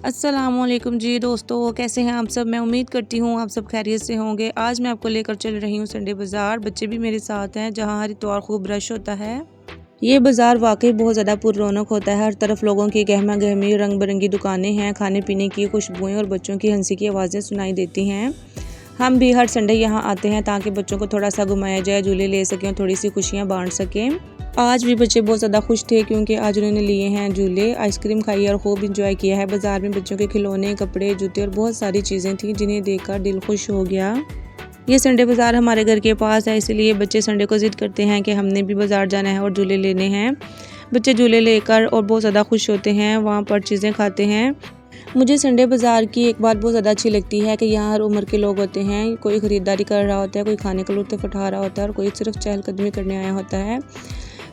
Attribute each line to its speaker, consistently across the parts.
Speaker 1: अस्सलामुअलैकुम जी दोस्तों, कैसे हैं आप सब। मैं उम्मीद करती हूँ आप सब खैरियत से होंगे। आज मैं आपको लेकर चल रही हूँ संडे बाज़ार। बच्चे भी मेरे साथ हैं, जहाँ हर इतवार खूब रश होता है। ये बाज़ार वाकई बहुत ज़्यादा पुररौनक होता है। हर तरफ लोगों की गहमा गहमी, रंग बिरंगी दुकानें हैं, खाने पीने की खुशबुएं और बच्चों की हंसी की आवाज़ें सुनाई देती हैं। हम भी हर संडे यहाँ आते हैं ताकि बच्चों को थोड़ा सा घुमाया जाए, झूले ले सकें और थोड़ी सी खुशियाँ बांट सकें। आज भी बच्चे बहुत ज़्यादा खुश थे क्योंकि आज उन्होंने लिए हैं झूले, आइसक्रीम खाई और खूब इंजॉय किया है। बाज़ार में बच्चों के खिलौने, कपड़े, जूते और बहुत सारी चीज़ें थी जिन्हें देखकर दिल खुश हो गया। ये संडे बाज़ार हमारे घर के पास है, इसलिए बच्चे संडे को ज़िद करते हैं कि हमने भी बाज़ार जाना है और झूले लेने हैं। बच्चे झूले लेकर और बहुत ज़्यादा खुश होते हैं, वहाँ पर चीज़ें खाते हैं। मुझे संडे बाज़ार की एक बात बहुत ज़्यादा अच्छी लगती है कि यहाँ हर उम्र के लोग होते हैं। कोई ख़रीदारी कर रहा होता है, कोई खाने का लुत्फ़ उठा रहा होता है और कोई सिर्फ चहलकदमी करने आया होता है।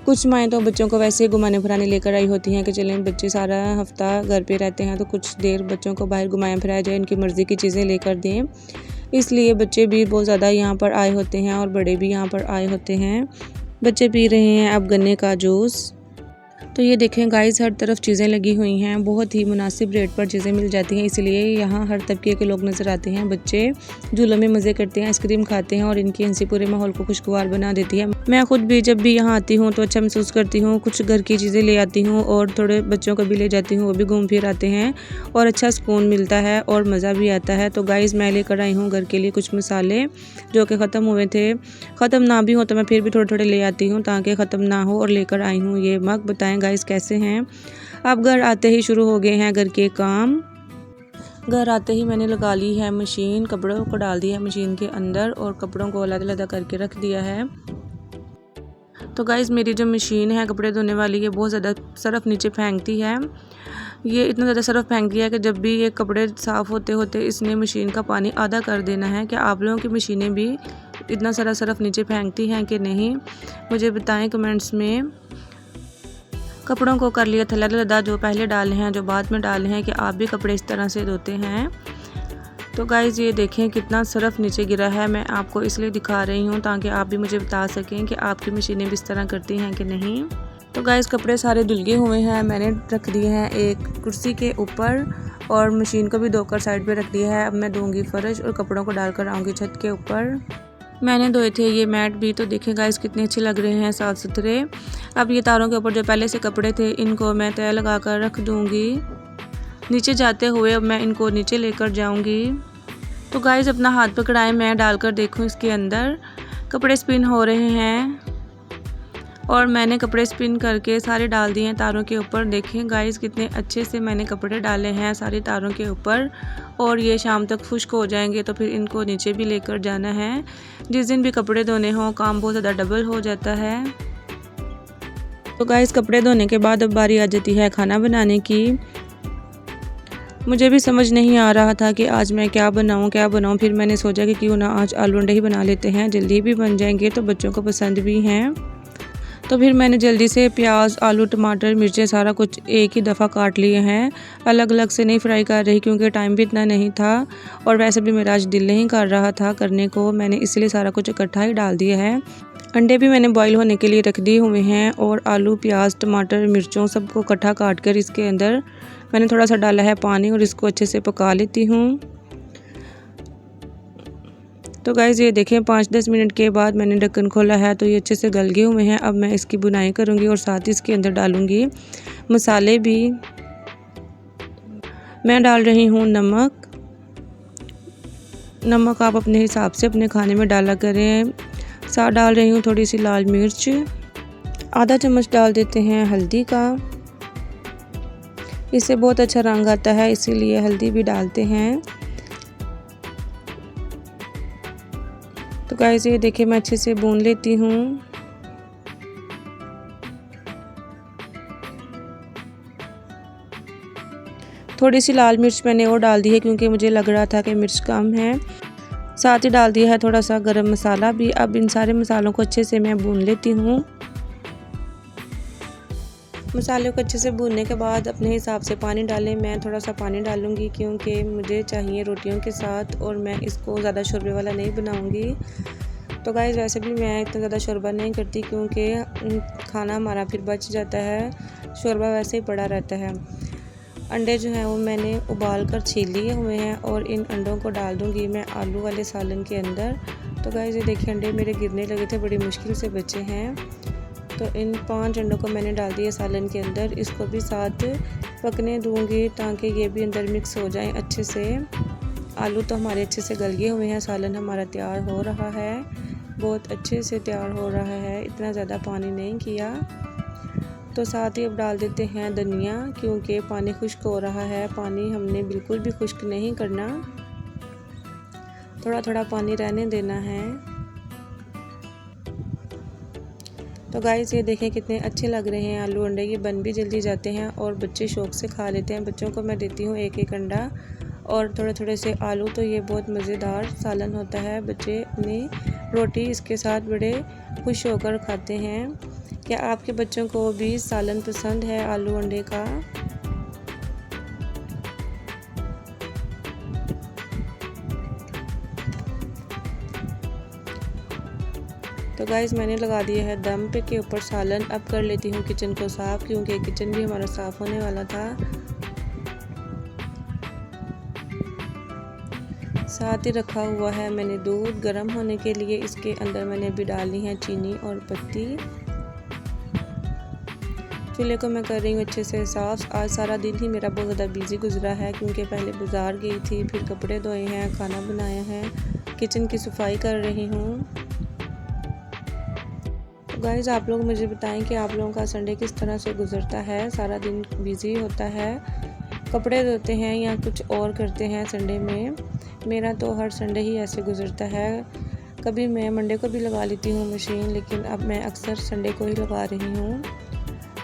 Speaker 1: कुछ माएँ तो बच्चों को वैसे ही घुमाने फिराने लेकर आई होती हैं कि चलें, बच्चे सारा हफ्ता घर पे रहते हैं तो कुछ देर बच्चों को बाहर घुमाया फिराया जाए, इनकी मर्ज़ी की चीज़ें लेकर दें। इसलिए बच्चे भी बहुत ज़्यादा यहाँ पर आए होते हैं और बड़े भी यहाँ पर आए होते हैं। बच्चे पी रहे हैं अब गन्ने का जूस। तो ये देखें गाइस, हर तरफ चीज़ें लगी हुई हैं, बहुत ही मुनासिब रेट पर चीज़ें मिल जाती हैं, इसलिए यहाँ हर तबके के लोग नज़र आते हैं। बच्चे झूलों में मज़े करते हैं, आइसक्रीम खाते हैं और इनकी हंसी पूरे माहौल को खुशगवार बना देती है। मैं खुद भी जब भी यहाँ आती हूँ तो अच्छा महसूस करती हूँ। कुछ घर की चीज़ें ले आती हूँ और थोड़े बच्चों को भी ले जाती हूँ, वो भी घूम फिर आते हैं और अच्छा सुकून मिलता है और मज़ा भी आता है। तो गाइस, मैं लेकर आई हूँ घर के लिए कुछ मसाले जो कि ख़त्म हुए थे। ख़त्म ना भी हो तो मैं फिर भी थोड़े थोड़े ले आती हूँ ताकि ख़त्म ना हो, और लेकर आई हूँ ये मग। बताएं गाइस कैसे हैं। अब घर आते ही शुरू हो गए हैं घर के काम। घर आते ही मैंने लगा ली है मशीन, कपड़ों को डाल दिया है मशीन के अंदर और कपड़ों को अलग-अलग करके रख दिया है। तो गाइस, मेरी जो मशीन है कपड़े धोने वाली, ये बहुत ज़्यादा सरफ़ नीचे फेंकती है। ये इतना ज़्यादा सरफ़ फेंक दिया है कि जब भी ये कपड़े साफ़ होते होते इसने मशीन का पानी आधा कर देना है। क्या आप लोगों की मशीनें भी इतना सारा सरफ़ नीचे फेंकती हैं कि नहीं, मुझे बताएं कमेंट्स में। कपड़ों को कर लिया थल्ला, जो पहले डाले हैं जो बाद में डाले हैं, कि आप भी कपड़े इस तरह से धोते हैं। तो गाइज़, ये देखें कितना सरफ़ नीचे गिरा है। मैं आपको इसलिए दिखा रही हूँ ताकि आप भी मुझे बता सकें कि आपकी मशीनें भी इस तरह करती हैं कि नहीं। तो गाइज़, कपड़े सारे धुल गए हुए हैं, मैंने रख दिए हैं एक कुर्सी के ऊपर और मशीन को भी धोकर साइड पे रख दिया है। अब मैं धोऊंगी फ़र्श और कपड़ों को डालकर आऊँगी छत के ऊपर। मैंने धोए थे ये मैट भी, तो देखें गाइस कितने अच्छे लग रहे हैं, साफ़ सुथरे। अब ये तारों के ऊपर जो पहले से कपड़े थे इनको मैं तय लगा कर रख दूँगी। नीचे जाते हुए अब मैं इनको नीचे लेकर जाऊँगी। तो गाइस, अपना हाथ पकड़ाएं, मैं डालकर देखूँ इसके अंदर कपड़े स्पिन हो रहे हैं और मैंने कपड़े स्पिन करके सारे डाल दिए हैं तारों के ऊपर। देखें गाइस कितने अच्छे से मैंने कपड़े डाले हैं सारे तारों के ऊपर, और ये शाम तक खुश्क हो जाएंगे तो फिर इनको नीचे भी लेकर जाना है। जिस दिन भी कपड़े धोने हों काम बहुत ज़्यादा डबल हो जाता है। तो गाइस, कपड़े धोने के बाद अब बारी आ जाती है खाना बनाने की। मुझे भी समझ नहीं आ रहा था कि आज मैं क्या बनाऊँ। फिर मैंने सोचा कि क्यों ना आज आलू अंडे ही बना लेते हैं, जल्दी भी बन जाएंगे तो बच्चों को पसंद भी हैं। तो फिर मैंने जल्दी से प्याज, आलू, टमाटर, मिर्चें सारा कुछ एक ही दफ़ा काट लिए हैं। अलग अलग से नहीं फ्राई कर रही क्योंकि टाइम भी इतना नहीं था और वैसे भी मेरा आज दिल नहीं कर रहा था करने को, मैंने इसलिए सारा कुछ इकट्ठा ही डाल दिया है। अंडे भी मैंने बॉईल होने के लिए रख दिए हुए हैं और आलू, प्याज, टमाटर, मिर्चों सबको इकट्ठा काट कर इसके अंदर मैंने थोड़ा सा डाला है पानी और इसको अच्छे से पका लेती हूँ। तो गाइज़, ये देखें 5-10 मिनट के बाद मैंने ढक्कन खोला है तो ये अच्छे से गल गए हुए हैं। अब मैं इसकी बुनाई करूँगी और साथ ही इसके अंदर डालूँगी मसाले भी। मैं डाल रही हूँ नमक आप अपने हिसाब से अपने खाने में डाला करें। साथ डाल रही हूँ थोड़ी सी लाल मिर्च, आधा चम्मच डाल देते हैं हल्दी का, इससे बहुत अच्छा रंग आता है इसीलिए हल्दी भी डालते हैं। तो गाइस, ये देखिए मैं अच्छे से भून लेती हूँ। थोड़ी सी लाल मिर्च मैंने और डाल दी है क्योंकि मुझे लग रहा था कि मिर्च कम है। साथ ही डाल दिया है थोड़ा सा गरम मसाला भी। अब इन सारे मसालों को अच्छे से मैं भून लेती हूँ। मसाले को अच्छे से भूनने के बाद अपने हिसाब से पानी डालें। मैं थोड़ा सा पानी डालूँगी क्योंकि मुझे चाहिए रोटियों के साथ और मैं इसको ज़्यादा शोरबे वाला नहीं बनाऊँगी। तो गाइस, वैसे भी मैं इतना ज़्यादा शोरबा नहीं करती क्योंकि खाना हमारा फिर बच जाता है, शोरबा वैसे ही पड़ा रहता है। अंडे जो हैं वो मैंने उबाल कर छील लिए हुए हैं और इन अंडों को डाल दूँगी मैं आलू वाले सालन के अंदर। तो गाइस ये देखिए अंडे मेरे गिरने लगे थे, बड़ी मुश्किल से बचे हैं। तो इन 5 अंडों को मैंने डाल दिया सालन के अंदर। इसको भी साथ पकने दूँगी ताकि ये भी अंदर मिक्स हो जाएं अच्छे से। आलू तो हमारे अच्छे से गल गए हुए हैं, सालन हमारा तैयार हो रहा है, बहुत अच्छे से तैयार हो रहा है, इतना ज़्यादा पानी नहीं किया। तो साथ ही अब डाल देते हैं धनिया, क्योंकि पानी खुश्क हो रहा है। पानी हमने बिल्कुल भी खुश्क नहीं करना, थोड़ा थोड़ा पानी रहने देना है। तो गाइस ये देखें कितने अच्छे लग रहे हैं आलू अंडे, ये बन भी जल्दी जाते हैं और बच्चे शौक़ से खा लेते हैं। बच्चों को मैं देती हूँ एक एक अंडा और थोड़े थोड़े से आलू, तो ये बहुत मज़ेदार सालन होता है। बच्चे अपनी रोटी इसके साथ बड़े खुश होकर खाते हैं। क्या आपके बच्चों को भी सालन पसंद है आलू अंडे का? तो गाइस मैंने लगा दिया है दम पे के ऊपर सालन। अब कर लेती हूँ किचन को साफ़, क्योंकि किचन भी हमारा साफ़ होने वाला था। साथ ही रखा हुआ है मैंने दूध गर्म होने के लिए, इसके अंदर मैंने अभी डाली है चीनी और पत्ती। चूल्हे को मैं कर रही हूँ अच्छे से साफ़। आज सारा दिन ही मेरा बहुत ज़्यादा बिजी गुजरा है, क्योंकि पहले बाज़ार गई थी, फिर कपड़े धोए हैं, खाना बनाया है, किचन की सफाई कर रही हूँ। तो गाइस आप लोग मुझे बताएं कि आप लोगों का संडे किस तरह से गुजरता है। सारा दिन बिजी होता है, कपड़े धोते हैं या कुछ और करते हैं संडे में। मेरा तो हर संडे ही ऐसे गुजरता है। कभी मैं मंडे को भी लगा लेती हूँ मशीन, लेकिन अब मैं अक्सर संडे को ही लगा रही हूँ।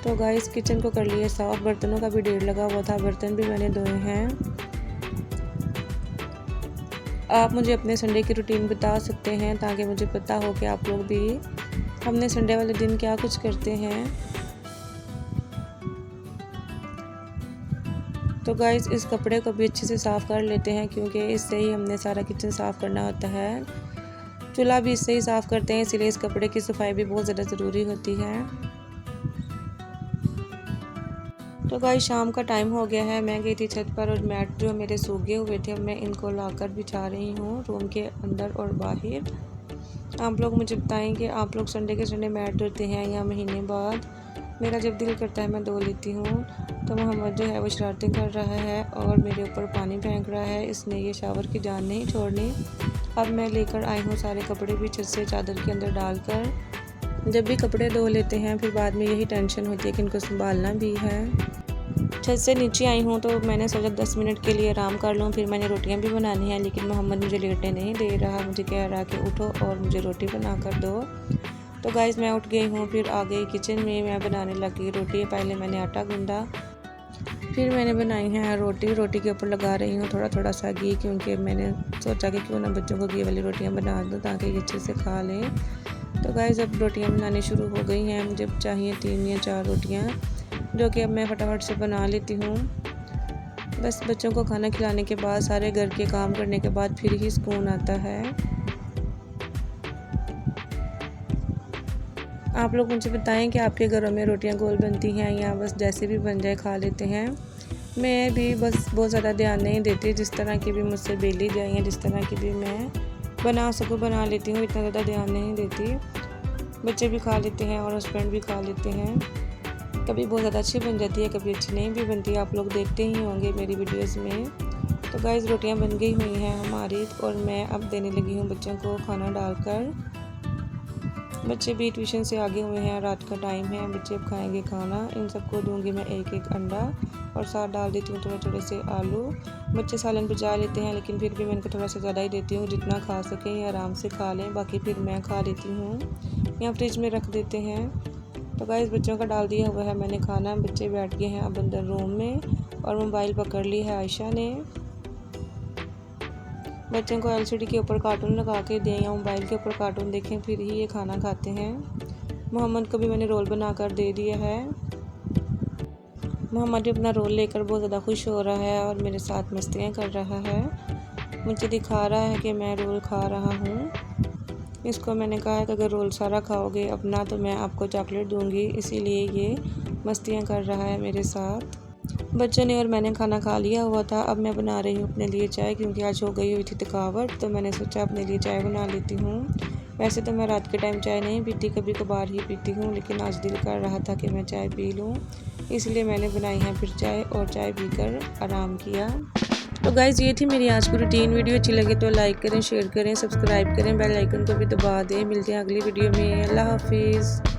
Speaker 1: तो गाइस किचन को कर लिया साफ़, बर्तनों का भी ढेर लगा हुआ था, बर्तन भी मैंने धोए हैं। आप मुझे अपने संडे की रूटीन बता सकते हैं ताकि मुझे पता हो कि आप लोग भी हमने संडे वाले दिन क्या कुछ करते हैं। तो गाइस इस कपड़े को भी अच्छे से साफ़ कर लेते हैं, क्योंकि इससे ही हमने सारा किचन साफ़ करना होता है। चूल्हा भी इससे ही साफ़ करते हैं, इसीलिए इस कपड़े की सफाई भी बहुत ज़्यादा ज़रूरी होती है। तो गाइस शाम का टाइम हो गया है, मैं गई थी छत पर और मैट जो मेरे सूखे हुए थे मैं इनको लाकर बिछा रही हूँ रूम के अंदर और बाहर। आप लोग मुझे बताएं कि आप लोग संडे के संडे मैट धोते हैं या महीने बाद? मेरा जब दिल करता है मैं धो लेती हूँ। तो मोहम्मद जो है वो शरारतें कर रहा है और मेरे ऊपर पानी फेंक रहा है, इसने ये शावर की जान नहीं छोड़नी। अब मैं लेकर आई हूँ सारे कपड़े भी छत से चादर के अंदर डालकर। जब भी कपड़े धो लेते हैं फिर बाद में यही टेंशन होती है कि इनको संभालना भी है। छत से नीचे आई हूँ तो मैंने सोचा 10 मिनट के लिए आराम कर लूँ, फिर मैंने रोटियाँ भी बनानी हैं, लेकिन मोहम्मद मुझे लेटने नहीं दे रहा, मुझे कह रहा कि उठो और मुझे रोटी बना कर दो। तो गाइस मैं उठ गई हूँ, फिर आ गई किचन में, मैं बनाने लगी रोटी। पहले मैंने आटा गूंदा, फिर मैंने बनाई है रोटी। रोटी के ऊपर लगा रही हूँ थोड़ा थोड़ा सा घी, क्योंकि मैंने सोचा कि क्यों ना बच्चों को घी वाली रोटियाँ बना दूँ ताकि ये अच्छे से खा लें। तो गाइस अब रोटियाँ बनानी शुरू हो गई हैं। मुझे चाहिए 3 या 4 रोटियाँ, जो कि अब मैं फटाफट से बना लेती हूँ। बस बच्चों को खाना खिलाने के बाद, सारे घर के काम करने के बाद फिर ही सुकून आता है। आप लोग मुझे बताएं कि आपके घरों में रोटियां गोल बनती हैं या बस जैसे भी बन जाए खा लेते हैं। मैं भी बस बहुत ज़्यादा ध्यान नहीं देती, जिस तरह की भी मुझसे बेली जाए या जिस तरह की भी मैं बना सकूँ बना लेती हूँ, इतना ज़्यादा ध्यान नहीं देती। बच्चे भी खा लेते हैं और हस्बैंड भी खा लेते हैं। कभी बहुत ज़्यादा अच्छी बन जाती है, कभी अच्छी नहीं भी बनती, आप लोग देखते ही होंगे मेरी वीडियोस में। तो गाइस रोटियां बन गई हुई हैं हमारी और मैं अब देने लगी हूँ बच्चों को खाना डालकर। बच्चे भी ट्यूशन से आगे हुए हैं, रात का टाइम है, बच्चे अब खाएंगे खाना। इन सबको दूंगी मैं एक एक अंडा और साथ डाल देती हूँ थोड़े थोड़े से आलू। बच्चे सालन बचा लेते हैं, लेकिन फिर भी मैं इनको थोड़ा सा ज़्यादा ही देती हूँ, जितना खा सकें या आराम से खा लें, बाकी फिर मैं खा लेती हूँ। यहाँ फ्रिज में रख देते हैं। तो गाइस बच्चों का डाल दिया हुआ है मैंने खाना। बच्चे बैठ गए हैं अब अंदर रूम में और मोबाइल पकड़ ली है आयशा ने। बच्चों को एलसीडी के ऊपर कार्टून लगा के दें या मोबाइल के ऊपर कार्टून देखें, फिर ही ये खाना खाते हैं। मोहम्मद को भी मैंने रोल बनाकर दे दिया है। मोहम्मद भी अपना रोल लेकर बहुत ज़्यादा खुश हो रहा है और मेरे साथ मस्तियाँ कर रहा है, मुझे दिखा रहा है कि मैं रोल खा रहा हूँ। इसको मैंने कहा है कि अगर रोल सारा खाओगे अपना तो मैं आपको चॉकलेट दूंगी, इसीलिए ये मस्तियाँ कर रहा है मेरे साथ। बच्चों ने और मैंने खाना खा लिया हुआ था। अब मैं बना रही हूँ अपने लिए चाय, क्योंकि आज हो गई हुई थी थकावट, तो मैंने सोचा अपने लिए चाय बना लेती हूँ। वैसे तो मैं रात के टाइम चाय नहीं पीती, कभी कभार ही पीती हूँ, लेकिन आज दिल कर रहा था कि मैं चाय पी लूँ, इसलिए मैंने बनाई है फिर चाय और चाय पीकर आराम किया। तो गाइज़ ये थी मेरी आज की रूटीन। वीडियो अच्छी लगे तो लाइक करें, शेयर करें, सब्सक्राइब करें, बेल आइकन को भी दबा दें। मिलते हैं अगली वीडियो में। अल्लाह हाफिज़।